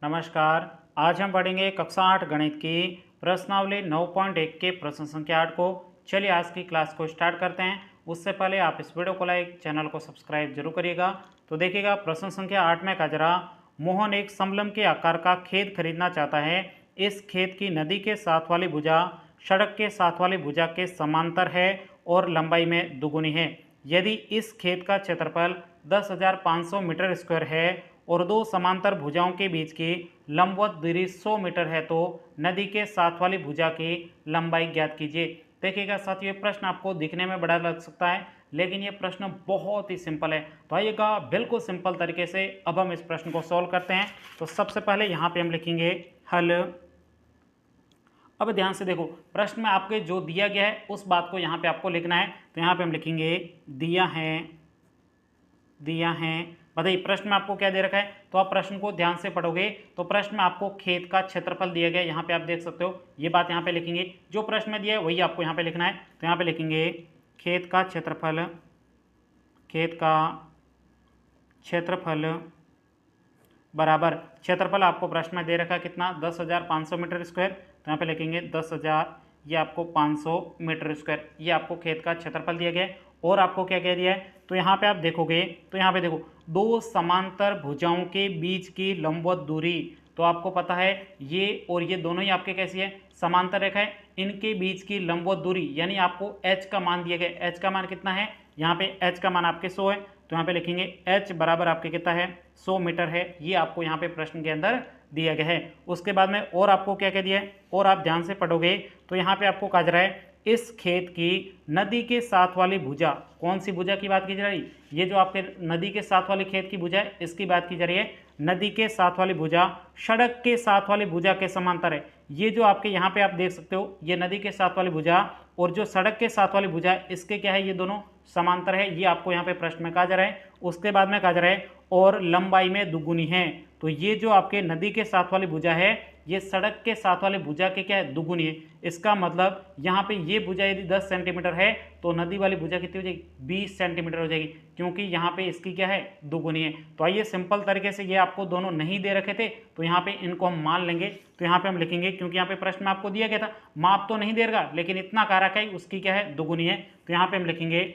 नमस्कार। आज हम पढ़ेंगे कक्षा 8 गणित की प्रश्नावली 9.1 के प्रश्न संख्या 8 को। चलिए आज की क्लास को स्टार्ट करते हैं। उससे पहले आप इस वीडियो को लाइक, चैनल को सब्सक्राइब जरूर करिएगा। तो देखिएगा प्रश्न संख्या 8 में कह रहा मोहन एक समलंब के आकार का खेत खरीदना चाहता है। इस खेत की नदी के साथ वाली भुजा सड़क के साथ वाली भुजा के समांतर है और लंबाई में दुगुनी है। यदि इस खेत का क्षेत्रफल 10,500 मीटर स्क्वायर है और दो समांतर भुजाओं के बीच की लंबवत दूरी 100 मीटर है तो नदी के साथ वाली भुजा की लंबाई ज्ञात कीजिए। देखिएगा साथियों, ये प्रश्न आपको दिखने में बड़ा लग सकता है, लेकिन ये प्रश्न बहुत ही सिंपल है। तो आइएगा बिल्कुल सिंपल तरीके से अब हम इस प्रश्न को सॉल्व करते हैं। तो सबसे पहले यहाँ पे हम लिखेंगे हल। अब ध्यान से देखो, प्रश्न में आपके जो दिया गया है उस बात को यहाँ पे आपको लिखना है। तो यहाँ पे हम लिखेंगे दिया है। बताइए प्रश्न में आपको क्या दे रखा है। तो आप प्रश्न को ध्यान से पढ़ोगे तो प्रश्न में आपको खेत का क्षेत्रफल दिया गया है। यहाँ पे आप देख सकते हो, ये बात यहाँ पे लिखेंगे। जो प्रश्न में दिया है वही आपको यहाँ पे लिखना है। तो यहाँ पे लिखेंगे खेत का क्षेत्रफल बराबर क्षेत्रफल आपको प्रश्न में दे रखा है कितना, 10,500 मीटर स्क्वायर। तो यहाँ पे लिखेंगे 10,000, ये आपको 500 मीटर स्क्वायर, ये आपको खेत का क्षेत्रफल दिया गया है। और आपको क्या कह दिया है, तो यहाँ पे आप देखोगे तो यहाँ पे देखो दो समांतर भुजाओं के बीच की लंबवत दूरी। तो आपको पता है ये और ये दोनों ही आपके कैसी है, समांतर रेखा है। इनके बीच की लंबवत दूरी यानी आपको h का मान दिया गया। h का मान कितना है, यहाँ पे h का मान आपके 100 है। तो यहाँ पे लिखेंगे h बराबर आपके कितना है, 100 मीटर है। ये आपको यहाँ पे प्रश्न के अंदर दिया गया है। उसके बाद में और आपको क्या कह दिया है, और आप ध्यान से पढ़ोगे तो यहाँ पे आपको कहा जा रहा है इस खेत की नदी के साथ वाली भुजा, कौन सी भुजा की बात की जा रही है, ये जो आपके नदी के साथ वाली खेत की भुजा है इसकी बात की जा रही है। नदी के साथ वाली भुजा सड़क के साथ वाली भुजा के समांतर है। ये जो आपके यहाँ पे आप देख सकते हो, ये नदी के साथ वाली भुजा और जो सड़क के साथ वाली भुजा है इसके क्या है, ये दोनों समांतर है। ये आपको यहाँ पे प्रश्न में कहा जा रहा है। उसके बाद में कहा जा रहा है और लंबाई में दुगुनी है। तो ये जो आपके नदी के साथ वाली भुजा है ये सड़क के साथ वाले भुजा के क्या है, दुगुनी है। इसका मतलब यहाँ पे ये भुजा यदि 10 सेंटीमीटर है तो नदी वाली भुजा कितनी हो जाएगी, 20 सेंटीमीटर हो जाएगी, क्योंकि यहाँ पे इसकी क्या है, दुगुनी है। तो आइए सिंपल तरीके से, ये आपको दोनों नहीं दे रखे थे तो यहाँ पे इनको हम मान लेंगे। तो यहाँ पे हम लिखेंगे, क्योंकि यहाँ पे प्रश्न में आपको दिया गया था, माप तो नहीं दे रहा लेकिन इतना कह रखा है उसकी क्या है, दुगुनी है। तो यहाँ पे हम लिखेंगे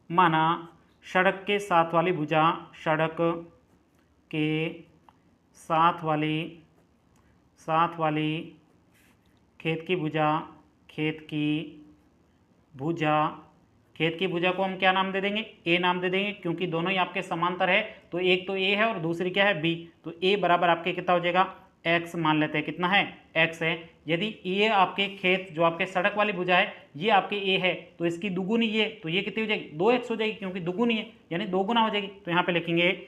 माना सड़क के साथ वाली भुजा, सड़क के साथ वाली खेत की भुजा को हम क्या नाम दे देंगे, ए नाम दे देंगे, क्योंकि दोनों ही आपके समांतर है। तो एक तो ए है और दूसरी क्या है, बी। तो ए बराबर आपके कितना हो जाएगा, एक्स मान लेते हैं। कितना है, एक्स है। यदि ये आपके खेत जो आपके सड़क वाली भुजा है ये आपके ए है तो इसकी दुगुनी ये, तो ये कितनी हो जाएगी, 2x हो जाएगी, क्योंकि दुगुनी है यानी दोगुना हो जाएगी। तो यहाँ पे लिखेंगे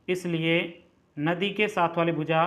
इसलिए नदी के साथ वाली भुजा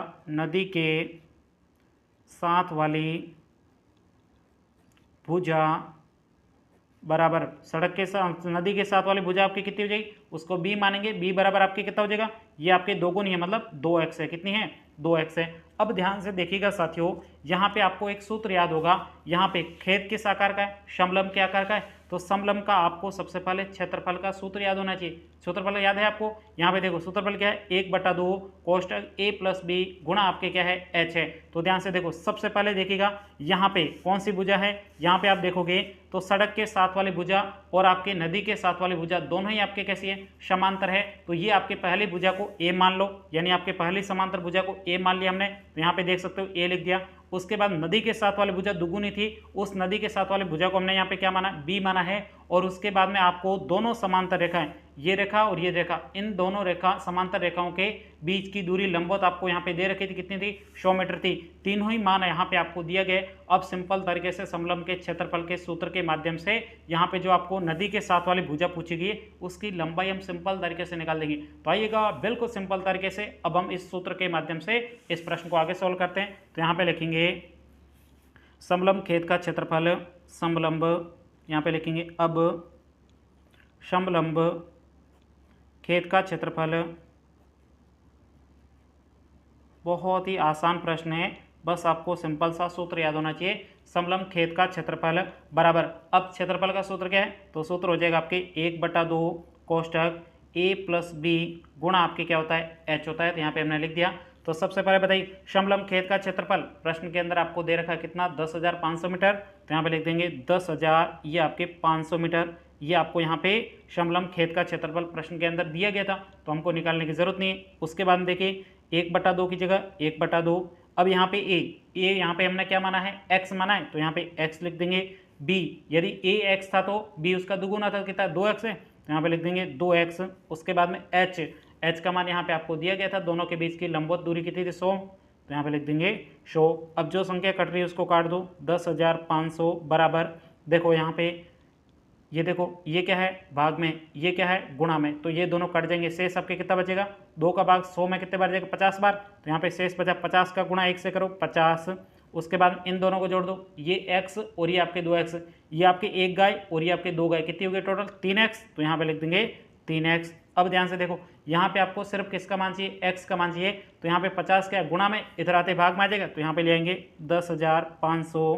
बराबर सड़क के साथ, नदी के साथ वाली भुजा आपकी कितनी हो जाएगी, उसको b मानेंगे। b बराबर आपके कितना हो जाएगा, ये आपके दोगुनी है, मतलब 2x है। कितनी है, 2x है। अब ध्यान से देखिएगा साथियों, यहाँ पे आपको एक सूत्र याद होगा। यहाँ पे खेत किस आकार का है, समलंब के आकार का है। तो समलंब का आपको सबसे पहले क्षेत्रफल का सूत्र याद होना चाहिए। सूत्रफल याद है आपको, यहाँ पे देखो सूत्रफल क्या है, 1/2 कोष्टक a + b गुणा आपके क्या है, h है। तो ध्यान से देखो, सबसे पहले देखिएगा यहाँ पे कौन सी भुजा है, यहाँ पे आप देखोगे तो सड़क के साथ वाली भुजा और आपके नदी के साथ वाली भुजा दोनों ही आपके कैसी है, समांतर है। तो ये आपके पहली भुजा को a मान लो, यानी आपके पहली समांतर भुजा को a मान लिया हमने। तो यहाँ पे देख सकते हो a लिख दिया। उसके बाद नदी के साथ वाली भुजा दुगुनी थी, उस नदी के साथ वाली भुजा को हमने यहाँ पे क्या माना, b माना है। और उसके बाद में आपको दोनों समांतर रेखाएं, ये रेखा और ये रेखा, इन दोनों रेखा समांतर रेखाओं के बीच की दूरी लंबवत आपको यहाँ पे दे रखी थी, कितनी थी, 100 मीटर थी। तीनों ही मान यहाँ पे आपको दिया गया। अब सिंपल तरीके से समलंब के क्षेत्रफल के सूत्र के माध्यम से यहाँ पे जो आपको नदी के साथ वाली भुजा पूछी गई उसकी लंबाई हम सिंपल तरीके से निकाल देंगे। तो आइएगा बिल्कुल सिंपल तरीके से अब हम इस सूत्र के माध्यम से इस प्रश्न को आगे सोल्व करते हैं। तो यहाँ पे लिखेंगे समलंब खेत का क्षेत्रफल, समलंब यहाँ पे लिखेंगे अब समलंब खेत का क्षेत्रफल। बहुत ही आसान प्रश्न है, बस आपको सिंपल सा सूत्र याद होना चाहिए। समलंब खेत का क्षेत्रफल बराबर, अब क्षेत्रफल का सूत्र क्या है, तो सूत्र हो जाएगा आपके 1/2 कोष्टक ए प्लस बी गुणा आपके क्या होता है एच होता है। तो यहाँ पे हमने लिख दिया। तो सबसे पहले बताइए समलंब खेत का क्षेत्रफल प्रश्न के अंदर आपको दे रखा है कितना 10,500 मीटर। तो यहाँ पे लिख देंगे 10,000 ये आपके 500 मीटर। ये आपको यहाँ पे समलंब खेत का क्षेत्रफल प्रश्न के अंदर दिया गया था, तो हमको निकालने की जरूरत नहीं है। उसके बाद देखिए 1/2 की जगह 1/2। अब यहाँ पे ए यहाँ पे हमने क्या माना है x माना है, तो यहाँ पे x लिख देंगे। b यदि a x था तो b उसका दुगुना था, कितना 2x है, तो यहाँ पे लिख देंगे 2x। उसके बाद में h का मान यहाँ पे आपको दिया गया था, दोनों के बीच की लंबवत दूरी कितनी थी 100, तो यहाँ पे लिख देंगे 100। अब जो संख्या कट रही है उसको काट दो, 10,500 बराबर देखो यहाँ पे ये देखो ये क्या है भाग में, ये क्या है गुणा में, तो ये दोनों कट जाएंगे। शेष आपके कितना बचेगा 2 का भाग 100 में कितने बार जाएगा 50 बार। तो यहाँ पे शेष बचा 50 का गुणा 1 से करो 50। उसके बाद इन दोनों को जोड़ दो, ये x और ये आपके 2x, ये आपके 1 गाय और ये आपके 2 गाय, कितनी हो गई टोटल 3x। तो यहाँ पे लिख देंगे 3x। अब ध्यान से देखो यहाँ पे आपको सिर्फ किसका मान चाहिए x का मान चाहिए, तो यहाँ पे 50 क्या गुणा में इधर आते भाग में आ जाएगा, तो यहाँ पे ले आएंगे 10,500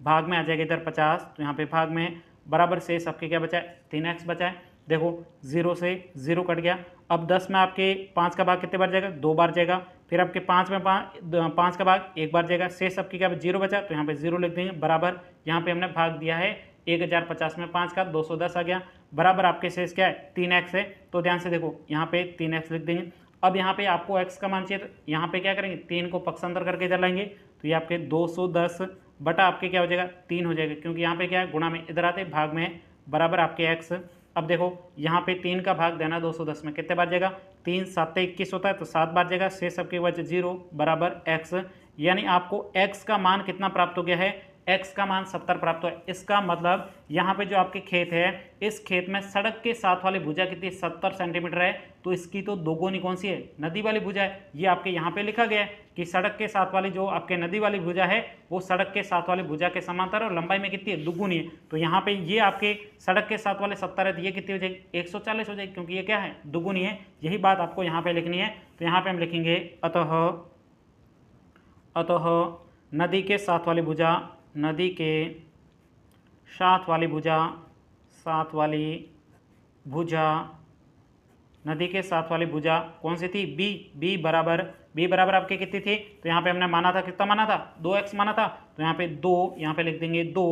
भाग में आ जाएगा इधर 50, तो यहाँ पे भाग में बराबर शेष आपके क्या बचा है 3x बचा है। देखो 0 से 0 कट गया। अब 10 में आपके 5 का भाग कितने बार जाएगा 2 बार जाएगा। फिर आपके 5 में 5 का भाग 1 बार जाएगा। शेष आपके क्या 0 बचा, तो यहाँ पे 0 लिख देंगे बराबर। यहाँ पे हमने भाग दिया है 1050 में 5 का 210 आ गया, बराबर आपके शेष क्या है 3x है। तो ध्यान से देखो यहाँ पे 3x लिख देंगे। अब यहाँ पे आपको x का मान चाहिए, तो यहाँ पे क्या करेंगे 3 को पक्षांतर करके इधर लाएंगे, तो ये आपके 210 बटा आपके क्या हो जाएगा 3 हो जाएगा, क्योंकि यहाँ पे क्या है गुणा में इधर आते भाग में बराबर आपके x। अब देखो यहाँ पे 3 का भाग देना 210 में कितने बार जाएगा 3 7 21 होता है, तो 7 बार जाएगा। शेष सबके वजह 0 बराबर x, यानी आपको x का मान कितना प्राप्त हो गया है, x का मान 70 प्राप्त हुआ है। इसका मतलब यहाँ पे जो आपके खेत है इस खेत में सड़क के साथ वाली भुजा कितनी 70 सेंटीमीटर है, तो इसकी तो दोगुनी कौन सी है नदी वाली भुजा है। ये आपके यहाँ पे लिखा गया है कि सड़क के साथ वाली जो आपके नदी वाली भुजा है वो सड़क के साथ वाली भुजा के समांतर और लंबाई में कितनी है दुगुनी है। तो यहाँ पे ये आपके सड़क के साथ वाले 70 है, तो ये कितनी हो जाएगी 140 हो जाएगी, क्योंकि ये क्या है दुगुनी है। यही बात आपको यहाँ पे लिखनी है। तो यहाँ पे हम लिखेंगे अतः नदी के साथ वाली भुजा, नदी के साथ वाली भुजा, नदी के साथ वाली भुजा कौन सी थी बी बराबर आपके कितनी थी, तो यहाँ पे हमने माना था कितना माना था 2x माना था, तो यहाँ पे 2 यहाँ पे लिख देंगे 2।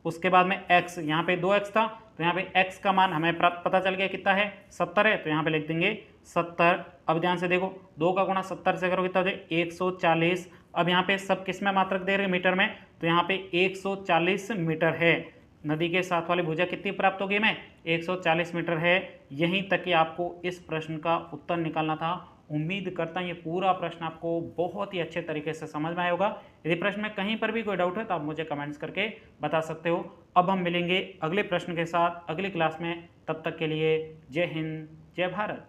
उसके बाद में x यहाँ पे 2x था, तो यहाँ पे x का मान हमें पता चल गया कितना है 70 है, तो यहाँ पे लिख देंगे 70। अब ध्यान से देखो 2 का गुणा 70 से करो कितना हो जाए 140। अब यहाँ पे सब किस में मात्रक दे रहे मीटर में, तो यहाँ पे 140 मीटर है। नदी के साथ वाली भुजा कितनी प्राप्त होगी में 140 मीटर है। यहीं तक कि आपको इस प्रश्न का उत्तर निकालना था। उम्मीद करता हूँ ये पूरा प्रश्न आपको बहुत ही अच्छे तरीके से समझ में आया होगा। यदि प्रश्न में कहीं पर भी कोई डाउट है तो आप मुझे कमेंट्स करके बता सकते हो। अब हम मिलेंगे अगले प्रश्न के साथ अगली क्लास में, तब तक के लिए जय हिंद जय भारत।